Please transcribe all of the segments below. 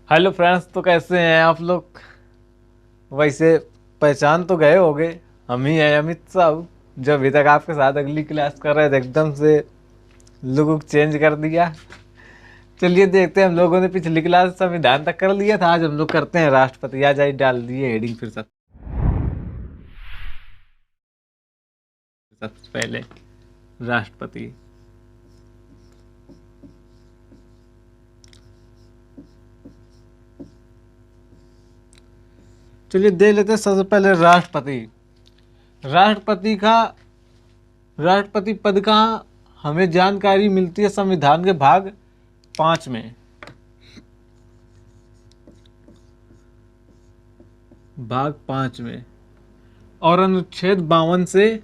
Hello friends, तो कैसे हैं आप लोग। वैसे पहचान तो गए होगे, हम ही हैं अमित साहब, जो अभी तक आपके साथ अगली क्लास कर रहे थे। एकदम से लुक चेंज कर दिया। चलिए देखते हैं, हम लोगों ने पिछली क्लास संविधान तक कर लिया था, आज हम लोग करते हैं राष्ट्रपति। आ जाइए, डाल दिए हेडिंग फिर सबसे पहले राष्ट्रपति। चलिए देख लेते हैं सबसे पहले राष्ट्रपति। राष्ट्रपति का राष्ट्रपति पद का हमें जानकारी मिलती है संविधान के भाग 5 में। भाग 5 में और अनुच्छेद 52 से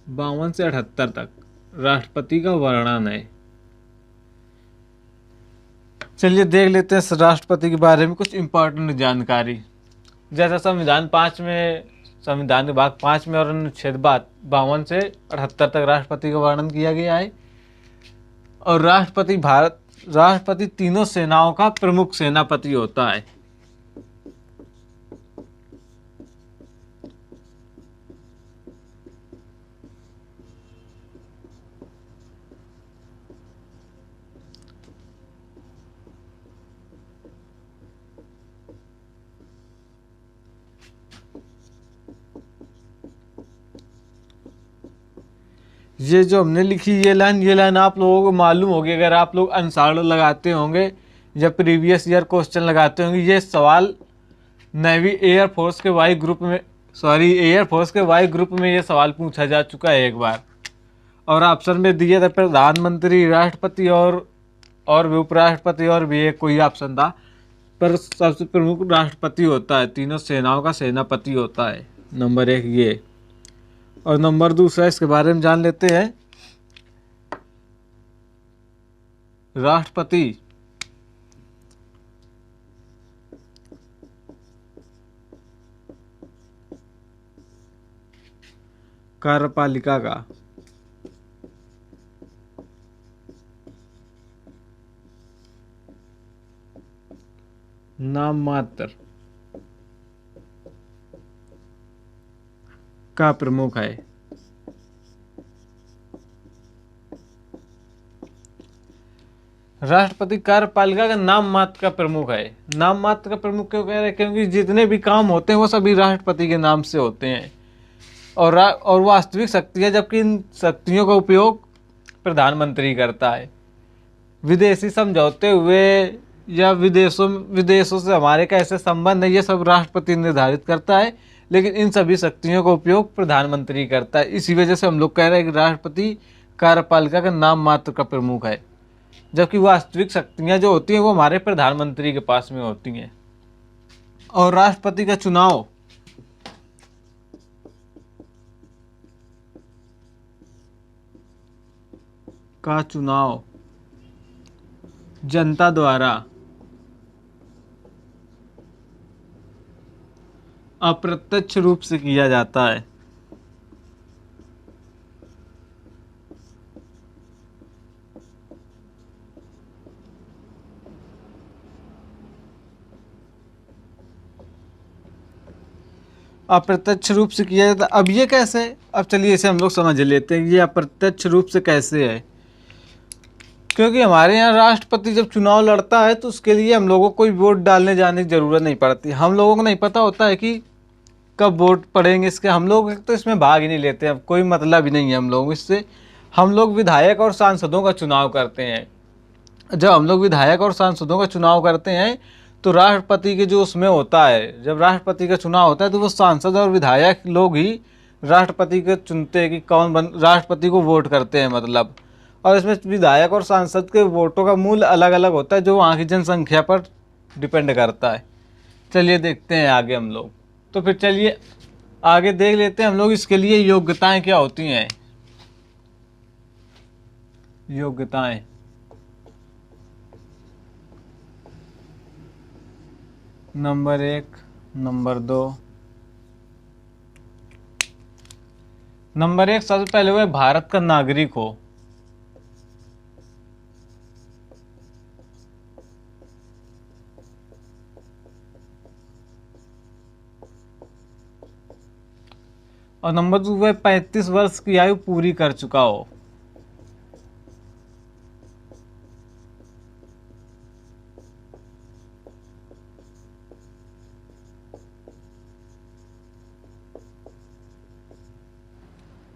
78 तक राष्ट्रपति का वर्णन है। चलिए देख लेते हैं इस राष्ट्रपति के बारे में कुछ इंपॉर्टेंट जानकारी। जैसा संविधान के भाग 5 में और अनुच्छेद 52 से 78 तक राष्ट्रपति का वर्णन किया गया है। और राष्ट्रपति तीनों सेनाओं का प्रमुख सेनापति होता है। ये जो हमने लिखी ये लाइन आप लोगों को मालूम होगी, अगर आप लोग आंसर लगाते होंगे या प्रीवियस ईयर क्वेश्चन लगाते होंगे। ये सवाल नेवी एयरफोर्स के वाई ग्रुप में ये सवाल पूछा जा चुका है एक बार। और ऑप्शन में दिए थे प्रधानमंत्री, राष्ट्रपति और भी उपराष्ट्रपति, और भी एक कोई ऑप्शन था, पर सबसे प्रमुख राष्ट्रपति होता है, तीनों सेनाओं का सेनापति होता है। नंबर 1 ये। और नंबर 2 इसके बारे में जान लेते हैं। राष्ट्रपति कार्यपालिका का नाम मात्र का प्रमुख है। राष्ट्रपति कार्यपालिका का नाम मात्र का प्रमुख है। नाम मात्र का प्रमुख क्यों कह रहे हैं? क्योंकि जितने भी काम होते हैं वो सभी राष्ट्रपति के नाम से होते हैं। और वास्तविक शक्ति है, जबकि इन शक्तियों का उपयोग प्रधानमंत्री करता है। विदेशी समझौते हुए या विदेशों से हमारे कैसे संबंध है, ये सब राष्ट्रपति निर्धारित करता है, लेकिन इन सभी शक्तियों का उपयोग प्रधानमंत्री करता है। इसी वजह से हम लोग कह रहे हैं कि राष्ट्रपति कार्यपालिका का नाम मात्र का प्रमुख है, जबकि वास्तविक शक्तियां जो होती हैं वो हमारे प्रधानमंत्री के पास में होती हैं। और राष्ट्रपति का चुनाव जनता द्वारा अप्रत्यक्ष रूप से किया जाता है। अप्रत्यक्ष रूप से किया जाता है। अब ये कैसे? अब चलिए इसे हम लोग समझ लेते हैं, ये अप्रत्यक्ष रूप से कैसे है। क्योंकि हमारे यहाँ राष्ट्रपति जब चुनाव लड़ता है तो उसके लिए हम लोगों को कोई वोट डालने जाने की जरूरत नहीं पड़ती। हम लोगों को नहीं पता होता है कि कब वोट पड़ेंगे इसके। हम लोग तो इसमें भाग ही नहीं लेते, अब कोई मतलब ही नहीं है हम लोग इससे। हम लोग विधायक और सांसदों का चुनाव करते हैं। जब हम लोग विधायक और सांसदों का चुनाव करते हैं तो राष्ट्रपति के जो उसमें होता है, जब राष्ट्रपति का चुनाव होता है तो वो सांसद और विधायक लोग ही राष्ट्रपति को चुनते हैं कि राष्ट्रपति को वोट करते हैं मतलब। और इसमें विधायक और सांसद के वोटों का मूल्य अलग अलग होता है, जो वहाँ की जनसंख्या पर डिपेंड करता है। चलिए देखते हैं आगे हम लोग। तो फिर चलिए आगे देख लेते हैं हम लोग इसके लिए योग्यताएं क्या होती हैं। योग्यताएं नंबर 1, नंबर 2, नंबर 1, सबसे पहले वह भारत का नागरिक हो। और नंबर 2, वह 35 वर्ष की आयु पूरी कर चुका हो।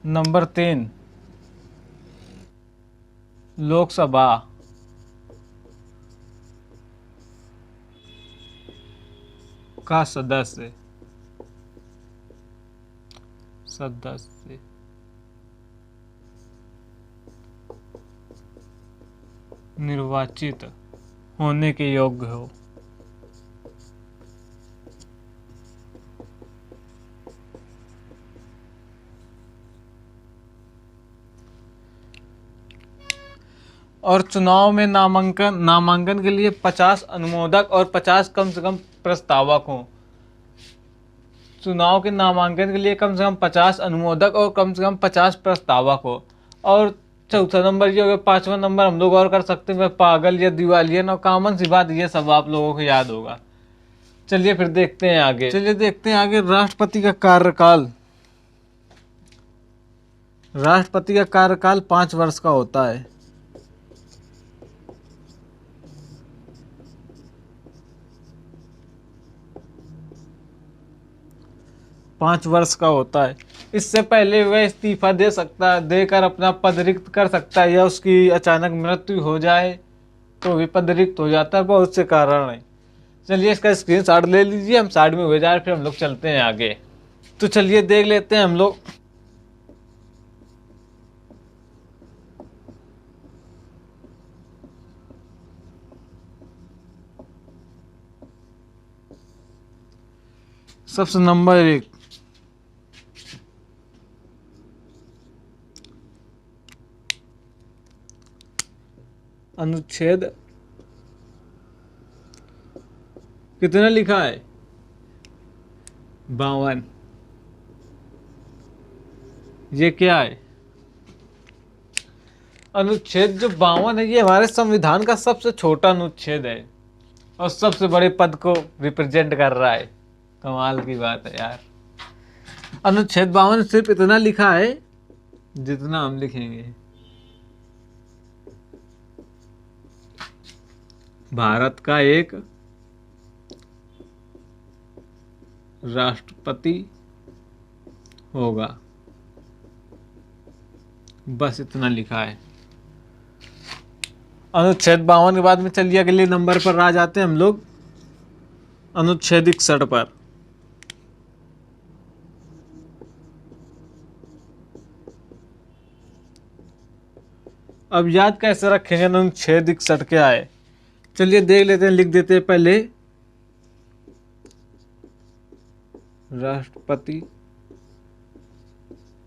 नंबर 3, लोकसभा का सदस्य निर्वाचित होने के योग्य हो। और चुनाव में नामांकन के लिए 50 अनुमोदक और 50 कम से कम प्रस्तावक हों। चुनाव के नामांकन के लिए कम से कम 50 अनुमोदक और कम से कम 50 प्रस्तावक हो। और चौथा नंबर ये हो गया। 5वां नंबर हम लोग और कर सकते हैं, वह पागल या दिवालिया। कॉमन सी बात, ये सब आप लोगों को याद होगा। चलिए फिर देखते हैं आगे। राष्ट्रपति का कार्यकाल। राष्ट्रपति का कार्यकाल 5 वर्ष का होता है। पाँच वर्ष का होता है। इससे पहले वह इस्तीफा दे सकता है, देकर अपना पद रिक्त कर सकता है, या उसकी अचानक मृत्यु हो जाए तो भी पद रिक्त हो जाता है। बहुत से कारण हैं। चलिए इसका स्क्रीनशॉट ले लीजिए, हम साइड में हो जाए, फिर हम लोग चलते हैं आगे। तो चलिए देख लेते हैं हम लोग। सबसे नंबर 1, अनुच्छेद कितना लिखा है? 52। ये क्या है? अनुच्छेद जो 52 है, ये हमारे संविधान का सबसे छोटा अनुच्छेद है और सबसे बड़े पद को रिप्रेजेंट कर रहा है। कमाल की बात है यार। अनुच्छेद 52 सिर्फ इतना लिखा है जितना हम लिखेंगे। भारत का एक राष्ट्रपति होगा, बस इतना लिखा है। अनुच्छेद 52 के बाद में चलिए अगले नंबर पर आ जाते हैं हम लोग, अनुच्छेद 61 पर। अब याद कैसे रखेंगे अनुच्छेद 61 क्या है? चलिए देख लेते हैं, लिख देते हैं पहले। राष्ट्रपति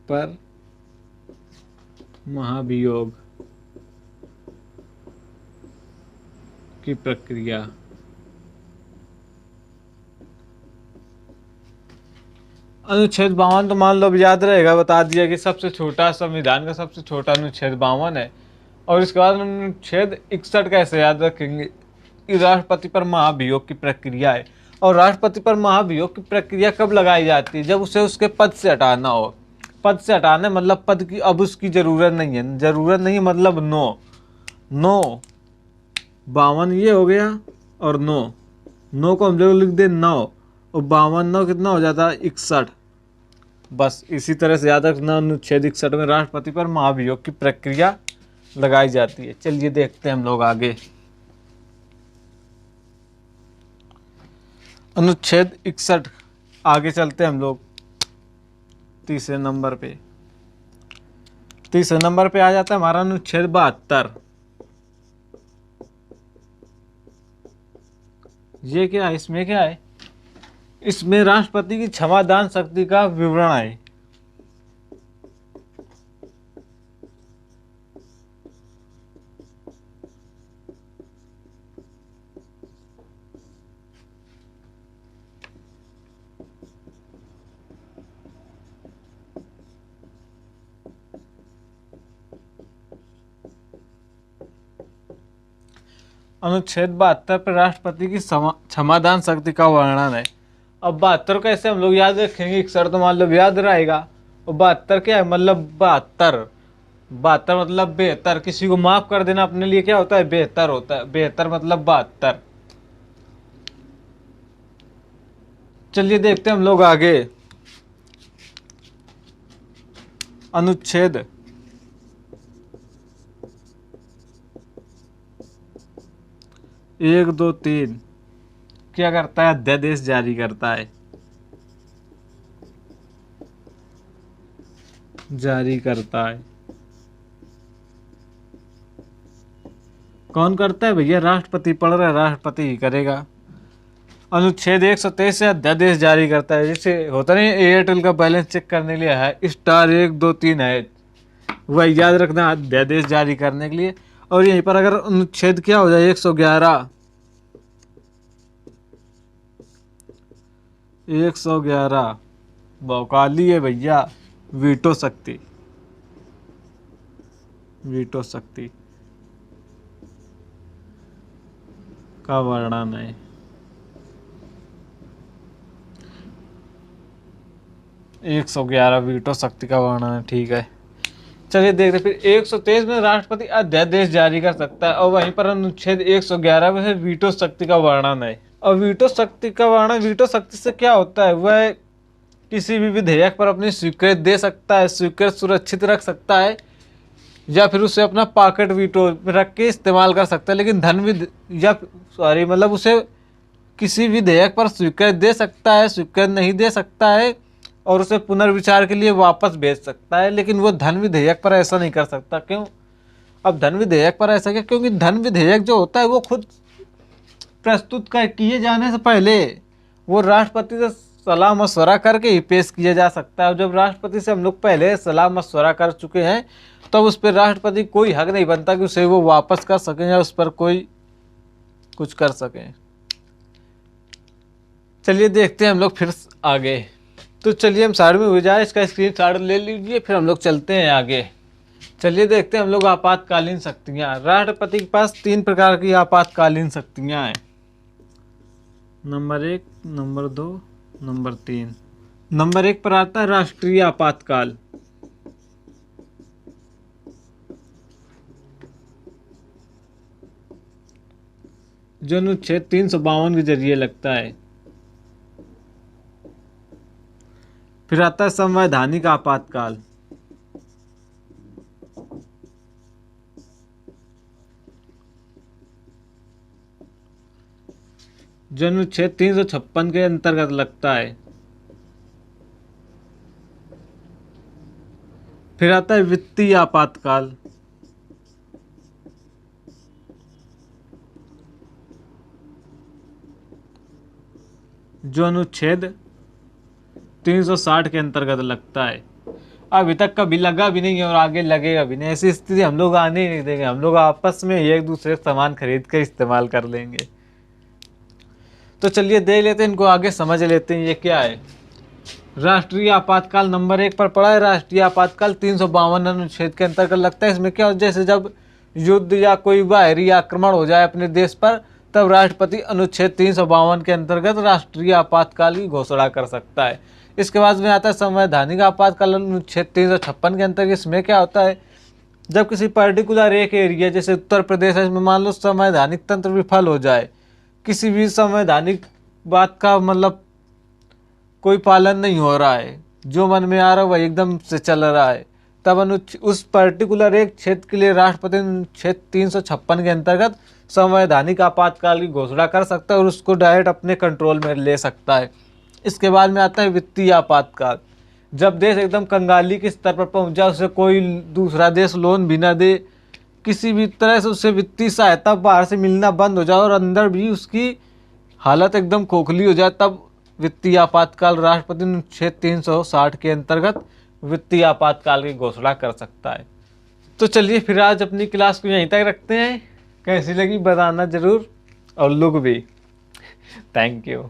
पर महाभियोग की प्रक्रिया। अनुच्छेद 52 तो मान लो अब याद रहेगा, बता दिया कि सबसे छोटा, संविधान का सबसे छोटा अनुच्छेद 52 है। और इसके बाद अनुच्छेद 61 कैसे याद रखेंगे? कि राष्ट्रपति पर महाभियोग की प्रक्रिया है। और राष्ट्रपति पर महाभियोग की प्रक्रिया कब लगाई जाती है? जब उसे उसके पद से हटाना हो। पद से हटाने मतलब पद की अब उसकी जरूरत नहीं है। जरूरत नहीं मतलब नो 52 ये हो गया, और नो को हम लोग लिख दे 9, और 52 कितना हो जाता है? 61। बस इसी तरह से याद रखना, अनुच्छेद 61 में राष्ट्रपति पर महाभियोग की प्रक्रिया लगाई जाती है। चलिए देखते हैं हम लोग आगे। अनुच्छेद 61, आगे चलते हैं हम लोग तीसरे नंबर पे। तीसरे नंबर पे आ जाता है हमारा अनुच्छेद 72। ये क्या है? इसमें क्या है? इसमें राष्ट्रपति की क्षमादान शक्ति का विवरण है। अनुच्छेद 72 पर राष्ट्रपति की क्षमादान शक्ति का वर्णन है। अब 72 कैसे हम लोग याद रखेंगे, एक शर्त मान लो याद रहेगा। और 72 क्या है, मतलब 72, 72 मतलब बेहतर, किसी को माफ कर देना अपने लिए क्या होता है, बेहतर होता है, बेहतर मतलब 72। चलिए देखते हैं हम लोग आगे। अनुच्छेद 1, 2, 3 क्या करता है, अध्यादेश जारी करता है, जारी करता है। कौन करता है भैया, राष्ट्रपति पढ़ रहा है, राष्ट्रपति ही करेगा। अनुच्छेद 123 से अध्यादेश जारी करता है। जैसे होता नहीं एयरटेल का बैलेंस चेक करने के लिए है *1, 2, 3 है, वह याद रखना अध्यादेश जारी करने के लिए। और यहीं पर अगर अनुच्छेद क्या हो जाए 111, 111 बौकाली है भैया, वीटो शक्ति, वीटो शक्ति का वर्णन है। एक 111 वीटो शक्ति का वर्णन है, ठीक है। चलिए देखते फिर 123 में राष्ट्रपति अध्यादेश जारी कर सकता है, और वहीं पर अनुच्छेद 111 में वीटो शक्ति का वर्णन है। और वीटो शक्ति का वर्णन, वीटो शक्ति से क्या होता है, वह किसी भी विधेयक पर अपनी स्वीकृति दे सकता है, स्वीकृति सुरक्षित रख सकता है, या फिर उसे अपना पॉकेट वीटो रख के इस्तेमाल कर सकता है। लेकिन मतलब उसे किसी विधेयक पर स्वीकृति दे सकता है, स्वीकृति नहीं दे सकता है, और उसे पुनर्विचार के लिए वापस भेज सकता है। लेकिन वो धन विधेयक पर ऐसा नहीं कर सकता। क्यों? अब धन विधेयक पर ऐसा क्या, क्योंकि धन विधेयक जो होता है वो खुद प्रस्तुत किए जाने से पहले वो राष्ट्रपति से सलाह मशवरा करके ही पेश किया जा सकता है। जब राष्ट्रपति से हम लोग पहले सलाह मशवरा कर चुके हैं, तब तो उस पर राष्ट्रपति कोई हक नहीं बनता कि उसे वो वापस कर सकें या उस पर कोई कुछ कर सकें। चलिए देखते हैं हम लोग फिर आगे। तो चलिए हम साइड में हो जाए, इसका स्क्रीनशॉट ले लीजिए, फिर हम लोग चलते हैं आगे। चलिए देखते हैं हम लोग आपातकालीन शक्तियाँ। राष्ट्रपति के पास 3 प्रकार की आपातकालीन शक्तियाँ हैं। Number 1, number 2, number 3। नंबर 1 पर आता है राष्ट्रीय आपातकाल। जो अनुच्छेद 352 के जरिए लगता है। फिर आता है संवैधानिक आपातकाल। जो अनुच्छेद 356 के अंतर्गत लगता है। फिर आता है वित्तीय आपातकाल। जो अनुच्छेद 360 के अंतर्गत लगता है। अभी तक कभी लगा भी नहीं है और आगे लगेगा भी नहीं। ऐसी स्थिति हम लोग आने ही नहीं देंगे। हम लोग आपस में एक दूसरे से सामान खरीद कर इस्तेमाल कर लेंगे। तो चलिए देख लेते हैं, इनको आगे समझ लेते हैं ये क्या है। राष्ट्रीय आपातकाल नंबर 1 पर पड़ा है। राष्ट्रीय आपातकाल 352 अनुच्छेद के अंतर्गत लगता है। इसमें क्या हो, जैसे जब युद्ध या कोई बाहरी आक्रमण हो जाए अपने देश पर, तब राष्ट्रपति अनुच्छेद 352 के अंतर्गत राष्ट्रीय आपातकाल की घोषणा कर सकता है। इसके बाद में आता है संवैधानिक आपातकाल अनुच्छेद 356 के अंतर्गत। इसमें क्या होता है, जब किसी पर्टिकुलर एक एरिया जैसे उत्तर प्रदेश है, इसमें मान लो संवैधानिक तंत्र विफल हो जाए, किसी भी संवैधानिक बात का मतलब कोई पालन नहीं हो रहा है, जो मन में आ रहा है वह एकदम से चल रहा है, तब उस पर्टिकुलर एक क्षेत्र के लिए राष्ट्रपति अनुच्छेद 356 के अंतर्गत संवैधानिक आपातकाल की घोषणा कर सकता है और उसको डायरेक्ट अपने कंट्रोल में ले सकता है। इसके बाद में आता है वित्तीय आपातकाल। जब देश एकदम कंगाली के स्तर पर पहुंच जाए, उसे कोई दूसरा देश लोन भी ना दे, किसी भी तरह से उसे वित्तीय सहायता बाहर से मिलना बंद हो जाए और अंदर भी उसकी हालत एकदम खोखली हो जाए, तब वित्तीय आपातकाल राष्ट्रपति अनुच्छेद 360 के अंतर्गत वित्तीय आपातकाल की घोषणा कर सकता है। तो चलिए फिर आज अपनी क्लास को यहीं तक रखते हैं। कैसी लगी बताना जरूर, और लुक भी। Thank you.